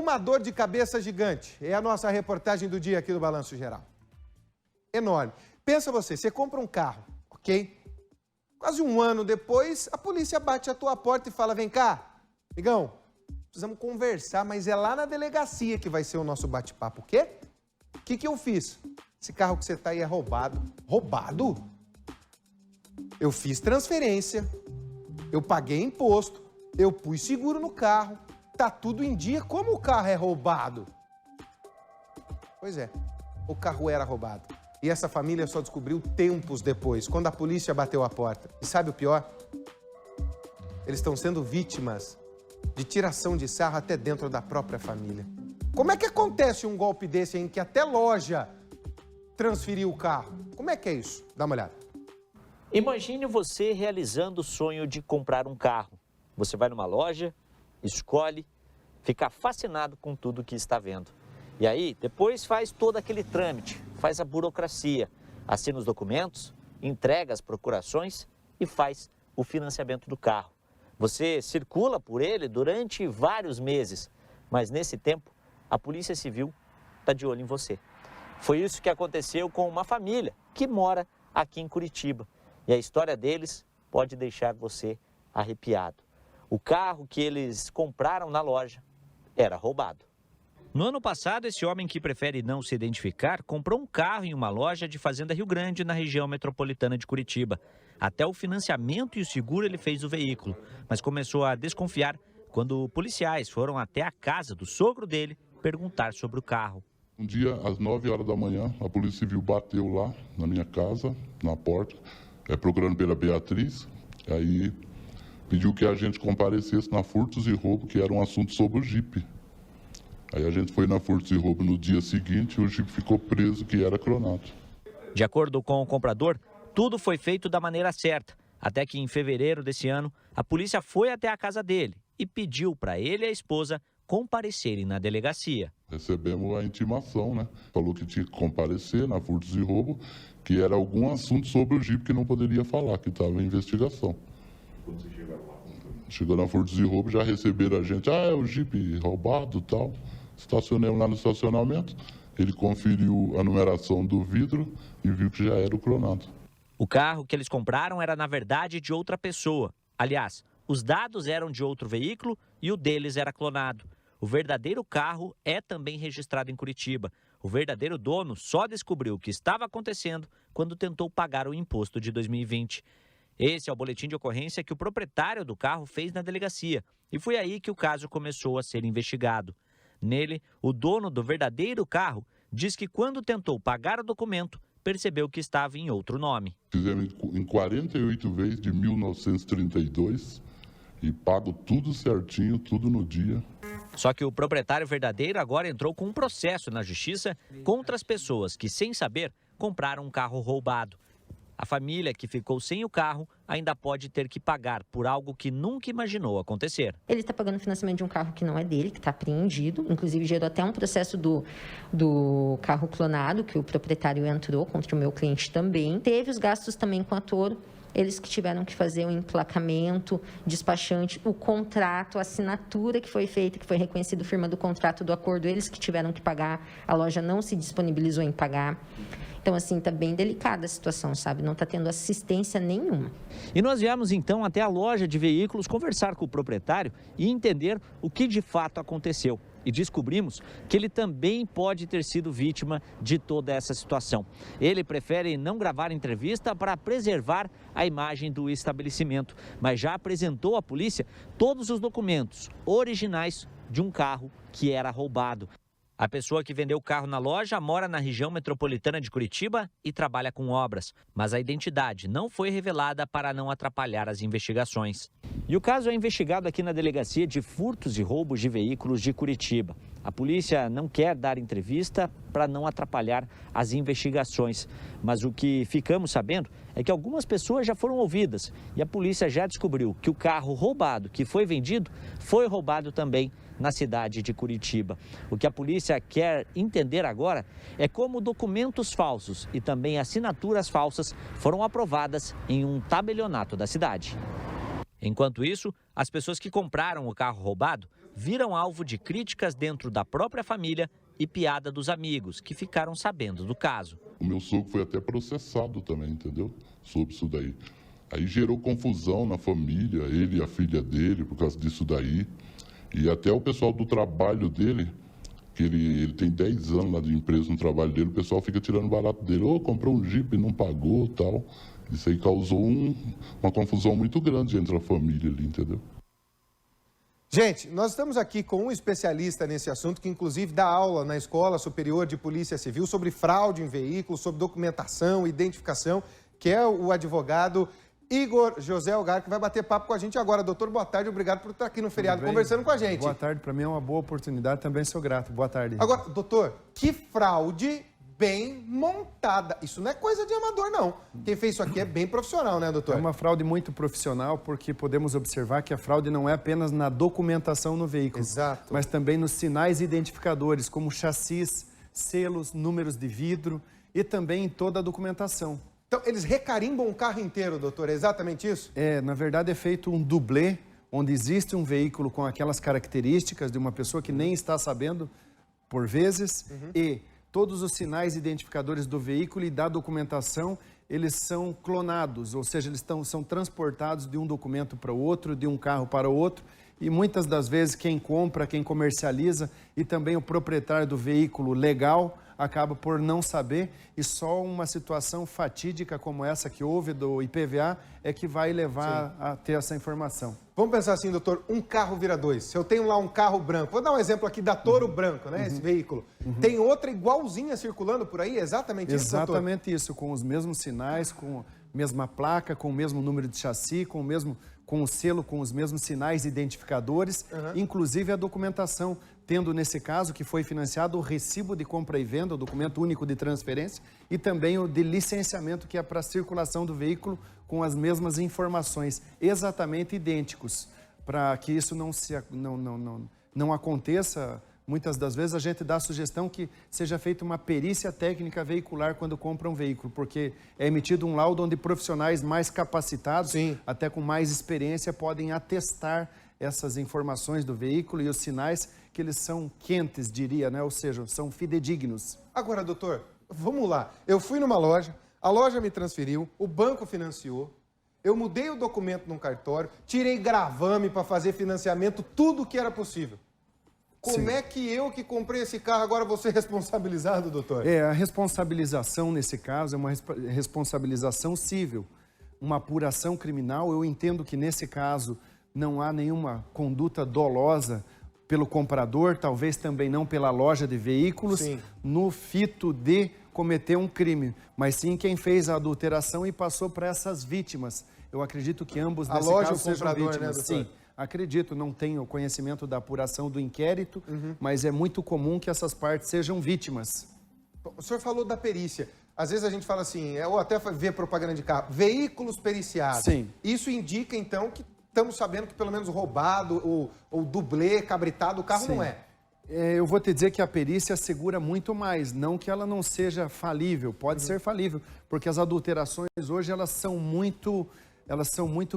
Uma dor de cabeça gigante. É a nossa reportagem do dia aqui do Balanço Geral. Enorme. Pensa você compra um carro, ok? Quase um ano depois, a polícia bate a tua porta e fala, vem cá, amigão, precisamos conversar, mas é lá na delegacia que vai ser o nosso bate-papo. O quê? O que eu fiz? Esse carro que você tá aí é roubado. Roubado? Eu fiz transferência, eu paguei imposto, eu pus seguro no carro, tá tudo em dia. Como o carro é roubado? Pois é, o carro era roubado. E essa família só descobriu tempos depois, quando a polícia bateu a porta. E sabe o pior? Eles estão sendo vítimas de tiração de sarro até dentro da própria família. Como é que acontece um golpe desse em que até loja transferiu o carro? Como é que é isso? Dá uma olhada. Imagine você realizando o sonho de comprar um carro. Você vai numa loja, escolhe, fica fascinado com tudo que está vendo. E aí, depois faz todo aquele trâmite, faz a burocracia, assina os documentos, entrega as procurações e faz o financiamento do carro. Você circula por ele durante vários meses, mas nesse tempo, a Polícia Civil está de olho em você. Foi isso que aconteceu com uma família que mora aqui em Curitiba. E a história deles pode deixar você arrepiado. O carro que eles compraram na loja era roubado. No ano passado, esse homem que prefere não se identificar comprou um carro em uma loja de Fazenda Rio Grande, na região metropolitana de Curitiba. Até o financiamento e o seguro ele fez o veículo, mas começou a desconfiar quando policiais foram até a casa do sogro dele perguntar sobre o carro. Um dia, às 9 horas da manhã, a Polícia Civil bateu lá na minha casa, na porta, procurando pela Beatriz, aí pediu que a gente comparecesse na Furtos e Roubo, que era um assunto sobre o Jeep. Aí a gente foi na Furtos e Roubo no dia seguinte e o Jeep ficou preso, que era clonado. De acordo com o comprador, tudo foi feito da maneira certa, até que em fevereiro desse ano, a polícia foi até a casa dele e pediu para ele e a esposa comparecerem na delegacia. Recebemos a intimação, né? Falou que tinha que comparecer na Furtos e Roubo, que era algum assunto sobre o Jeep que não poderia falar, que estava em investigação. Quando você chegou na Furtos e Roubo, já receberam a gente, é o Jeep roubado e tal. Estacionamos lá no estacionamento, ele conferiu a numeração do vidro e viu que já era o clonado. O carro que eles compraram era, na verdade, de outra pessoa. Aliás, os dados eram de outro veículo e o deles era clonado. O verdadeiro carro é também registrado em Curitiba. O verdadeiro dono só descobriu o que estava acontecendo quando tentou pagar o imposto de 2020. Esse é o boletim de ocorrência que o proprietário do carro fez na delegacia. E foi aí que o caso começou a ser investigado. Nele, o dono do verdadeiro carro diz que quando tentou pagar o documento, percebeu que estava em outro nome. Fizemos em 48 vezes de 1932 e pago tudo certinho, tudo no dia. Só que o proprietário verdadeiro agora entrou com um processo na justiça contra as pessoas que, sem saber, compraram um carro roubado. A família que ficou sem o carro ainda pode ter que pagar por algo que nunca imaginou acontecer. Ele está pagando o financiamento de um carro que não é dele, que está apreendido. Inclusive, gerou até um processo do carro clonado, que o proprietário entrou contra o meu cliente também. Teve os gastos também com a Toro. Eles que tiveram que fazer o emplacamento, despachante, o contrato, a assinatura que foi feita, que foi reconhecido firma do contrato do acordo, eles que tiveram que pagar. A loja não se disponibilizou em pagar. Então, assim, está bem delicada a situação, sabe? Não está tendo assistência nenhuma. E nós viemos, então, até a loja de veículos conversar com o proprietário e entender o que de fato aconteceu. E descobrimos que ele também pode ter sido vítima de toda essa situação. Ele prefere não gravar entrevista para preservar a imagem do estabelecimento, mas já apresentou à polícia todos os documentos originais de um carro que era roubado. A pessoa que vendeu o carro na loja mora na região metropolitana de Curitiba e trabalha com obras, mas a identidade não foi revelada para não atrapalhar as investigações. E o caso é investigado aqui na Delegacia de Furtos e Roubos de Veículos de Curitiba. A polícia não quer dar entrevista para não atrapalhar as investigações, mas o que ficamos sabendo é que algumas pessoas já foram ouvidas e a polícia já descobriu que o carro roubado que foi vendido foi roubado também na cidade de Curitiba. O que a polícia quer entender agora é como documentos falsos e também assinaturas falsas foram aprovadas em um tabelionato da cidade. Enquanto isso, as pessoas que compraram o carro roubado viram alvo de críticas dentro da própria família e piada dos amigos, que ficaram sabendo do caso. O meu sogro foi até processado também, entendeu? Sobre isso daí. Aí gerou confusão na família, ele e a filha dele, por causa disso daí. E até o pessoal do trabalho dele, que ele tem 10 anos lá de empresa no trabalho dele, o pessoal fica tirando barato dele. Comprou um Jeep e não pagou, tal. Isso aí causou uma confusão muito grande entre a família ali, entendeu? Gente, nós estamos aqui com um especialista nesse assunto, que inclusive dá aula na Escola Superior de Polícia Civil sobre fraude em veículos, sobre documentação, identificação, que é o advogado Igor José Algar, que vai bater papo com a gente agora. Doutor, boa tarde, obrigado por estar aqui no feriado conversando com a gente. Boa tarde, para mim é uma boa oportunidade, também sou grato. Boa tarde. Agora, doutor, que fraude bem montada. Isso não é coisa de amador, não. Quem fez isso aqui é bem profissional, né, doutor? É uma fraude muito profissional, porque podemos observar que a fraude não é apenas na documentação no veículo, exato, mas também nos sinais identificadores, como chassis, selos, números de vidro e também em toda a documentação. Então, eles recarimbam o carro inteiro, doutor, é exatamente isso? Na verdade é feito um dublê, onde existe um veículo com aquelas características de uma pessoa que nem está sabendo, por vezes, e todos os sinais identificadores do veículo e da documentação, eles são clonados, ou seja, eles são transportados de um documento para o outro, de um carro para o outro, e muitas das vezes quem compra, quem comercializa e também o proprietário do veículo legal acaba por não saber, e só uma situação fatídica como essa que houve do IPVA é que vai levar a ter essa informação. Vamos pensar assim, doutor, um carro vira dois. Se eu tenho lá um carro branco, vou dar um exemplo aqui da Toro branco, né, esse veículo. Tem outra igualzinha circulando por aí, exatamente isso, doutor? Exatamente isso, com os mesmos sinais, com a mesma placa, com o mesmo número de chassi, com o selo, com os mesmos sinais identificadores, inclusive a documentação, tendo nesse caso que foi financiado o recibo de compra e venda, o documento único de transferência, e também o de licenciamento, que é para a circulação do veículo com as mesmas informações, exatamente idênticos. Para que isso não aconteça, muitas das vezes a gente dá a sugestão que seja feita uma perícia técnica veicular quando compra um veículo, porque é emitido um laudo onde profissionais mais capacitados, até com mais experiência, podem atestar essas informações do veículo e os sinais que eles são quentes, diria, né? Ou seja, são fidedignos. Agora, doutor, vamos lá. Eu fui numa loja, a loja me transferiu, o banco financiou, eu mudei o documento num cartório, tirei gravame para fazer financiamento, tudo que era possível. Como é que eu que comprei esse carro agora vou ser responsabilizado, doutor? A responsabilização nesse caso é uma responsabilização civil, uma apuração criminal. Eu entendo que nesse caso não há nenhuma conduta dolosa pelo comprador, talvez também não pela loja de veículos, no fito de cometer um crime, mas sim quem fez a adulteração e passou para essas vítimas. Eu acredito que ambos nesse caso sejam vítimas. Né, doutor? Sim, acredito, não tenho conhecimento da apuração do inquérito, mas é muito comum que essas partes sejam vítimas. O senhor falou da perícia. Às vezes a gente fala assim, ou até vê propaganda de carro, veículos periciados. Sim. Isso indica, então, que estamos sabendo que pelo menos roubado ou dublê, cabritado, o carro não é. Eu vou te dizer que a perícia assegura muito mais, não que ela não seja falível, pode ser falível, porque as adulterações hoje elas são muito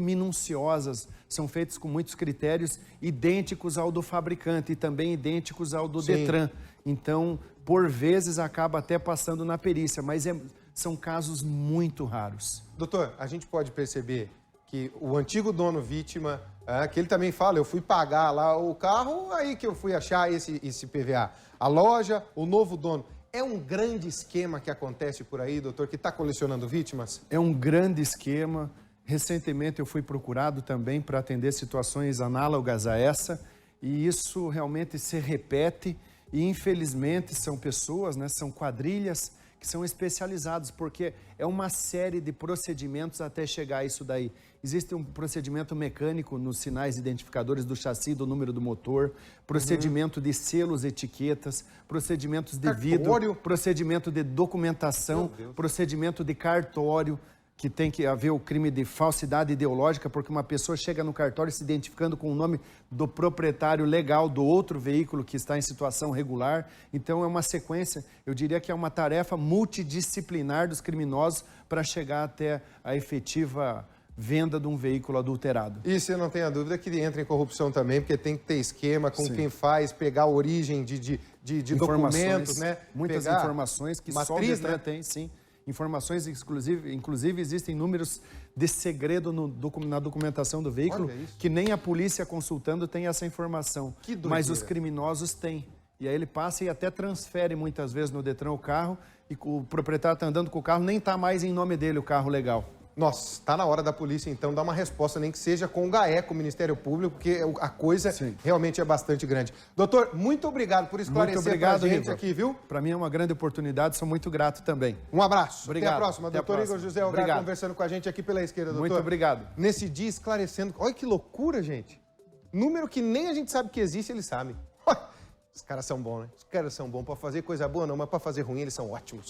minuciosas, são feitas com muitos critérios idênticos ao do fabricante e também idênticos ao do Detran. Então, por vezes acaba até passando na perícia, mas são casos muito raros. Doutor, a gente pode perceber que o antigo dono vítima, que ele também fala, eu fui pagar lá o carro, aí que eu fui achar esse PVA. A loja, o novo dono. É um grande esquema que acontece por aí, doutor, que está colecionando vítimas? É um grande esquema. Recentemente eu fui procurado também para atender situações análogas a essa, e isso realmente se repete, e infelizmente são pessoas, né, são quadrilhas que são especializados, porque é uma série de procedimentos até chegar a isso daí. Existe um procedimento mecânico nos sinais identificadores do chassi, do número do motor, procedimento de selos, etiquetas, procedimentos de vidro, procedimento de documentação, procedimento de cartório, que tem que haver o crime de falsidade ideológica, porque uma pessoa chega no cartório se identificando com o nome do proprietário legal do outro veículo que está em situação regular. Então é uma sequência, eu diria que é uma tarefa multidisciplinar dos criminosos para chegar até a efetiva venda de um veículo adulterado. E você não tem a dúvida que entra em corrupção também, porque tem que ter esquema com quem faz, pegar a origem de documentos, né? Muitas pegar informações que só o matriz, Detran né? tem, sim. Informações, inclusive existem números de segredo na documentação do veículo Olha isso. que nem a polícia consultando tem essa informação. Que doideira. Mas os criminosos têm. E aí ele passa e até transfere muitas vezes no Detran o carro e o proprietário está andando com o carro, nem está mais em nome dele o carro legal. Nossa, está na hora da polícia, então, dar uma resposta, nem que seja com o GAECO, com o Ministério Público, porque a coisa realmente é bastante grande. Doutor, muito obrigado por esclarecer pra gente aqui, viu? Para mim é uma grande oportunidade, sou muito grato também. Um abraço. Obrigado. Até a próxima. Até a Doutor próxima. Igor José Algar Obrigado. conversando com a gente aqui pela esquerda, doutor. Muito obrigado. Nesse dia esclarecendo. Olha que loucura, gente. Número que nem a gente sabe que existe, eles sabem. Os caras são bons, né? Os caras são bons para fazer coisa boa, não, mas para fazer ruim eles são ótimos.